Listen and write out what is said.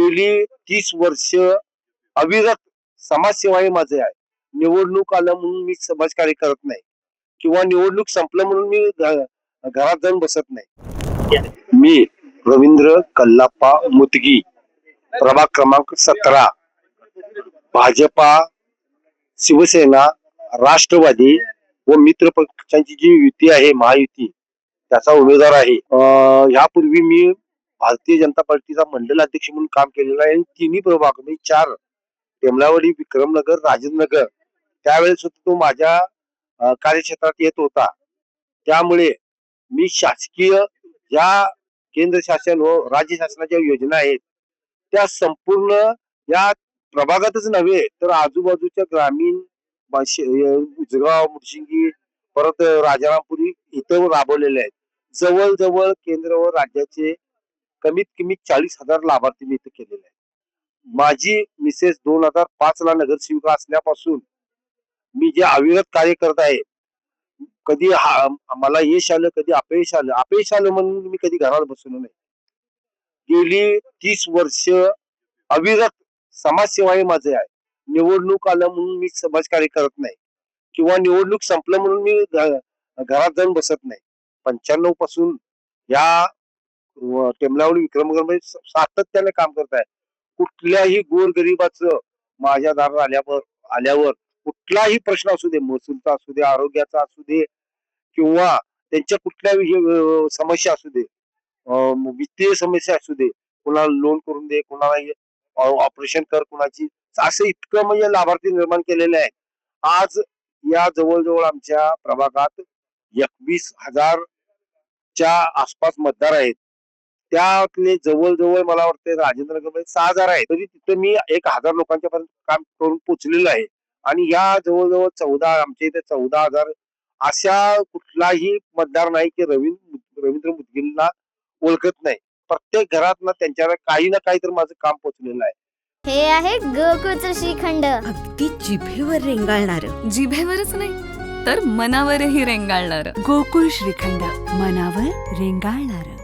गेली 30 वर्ष अविरत समाजसेवा हे माझे आहे. निवडणूक आलं म्हणून मी समाजकार्य करत नाही किंवा निवडणूक संपलं म्हणून मी घरात जाऊन बसत नाही. मी रवींद्र कल्लाप्पा मुतगी, प्रभाग क्रमांक 17, भाजपा, शिवसेना, राष्ट्रवादी व मित्र पक्षांची जी युती आहे, महायुती, त्याचा उमेदवार आहे. यापूर्वी मी भारतीय जनता पार्टीचा मंडल अध्यक्ष म्हणून काम केलेलं आहे. तिन्ही प्रभाग म्हणजे 4, टेमलावाडी, विक्रमनगर, राजेंद्रनगर, त्यावेळेस तो माझ्या कार्यक्षेत्रात येत होता. त्यामुळे मी शासकीय ज्या केंद्र शासन व राज्य शासनाच्या योजना आहेत त्या संपूर्ण या प्रभागातच नव्हे तर आजूबाजूच्या ग्रामीण उजगाव, मुडशिंगी, परत राजारामपुरी इथं राबवलेले आहेत. जवळजवळ केंद्र व राज्याचे कमीत कमी 40,000 लाभार्थी मी इथे केलेले आहेत. माझी मिसेस 2005 नगरसेविका असल्यापासून मी जे अविरत कार्य करत आहे, कधी मला यश आलं, कधी अपयश आलं म्हणून मी कधी घरात बसलो नाही. गेली 30 वर्ष अविरत समाजसेवा हे माझे आहे. निवडणूक आलं म्हणून मी समाजकार्य करत नाही किंवा निवडणूक संपलं म्हणून मी घरात जाऊन बसत नाही. 95 पासून या टेमलावडी, विक्रमनगरमध्ये सातत्याने काम करत आहे. कुठल्याही गोरगरिबाचं माझ्या दारात आल्यावर कुठलाही प्रश्न असू दे, महसूलचा असू दे, आरोग्याचा असू दे किंवा त्यांच्या कुठल्याही समस्या असू दे, वित्तीय समस्या असू दे, कुणाला लोन करून दे, कुणाला ऑपरेशन कर, कुणाची, असं इतकं म्हणजे लाभार्थी निर्माण केलेले आहे. आज या जवळजवळ आमच्या प्रभागात 21,000च्या आसपास मतदार आहेत. त्यातले जवळजवळ मला वाटतं राजेंद्रनगरमध्ये 6,000 आहेत. तरी तिथे मी 1,000 लोकांच्या पर्यंत काम करून पोचलेलो आहे. आणि या जवळजवळ आमच्या इथे 14,000 अशा कुठलाही मतदार नाही की रवींद्र मुदगींना ओळखत नाही. प्रत्येक घरात ना त्यांच्यावर काही ना काही तर माझं काम पोचलेलं आहे. हे आहे गोकुळचं श्रीखंड, अगदी जिभेवर रेंगाळणार. जिभेवरच नाही तर मनावरही रेंगाळणार. गोकुळ श्रीखंड, मनावर रेंगाळणार.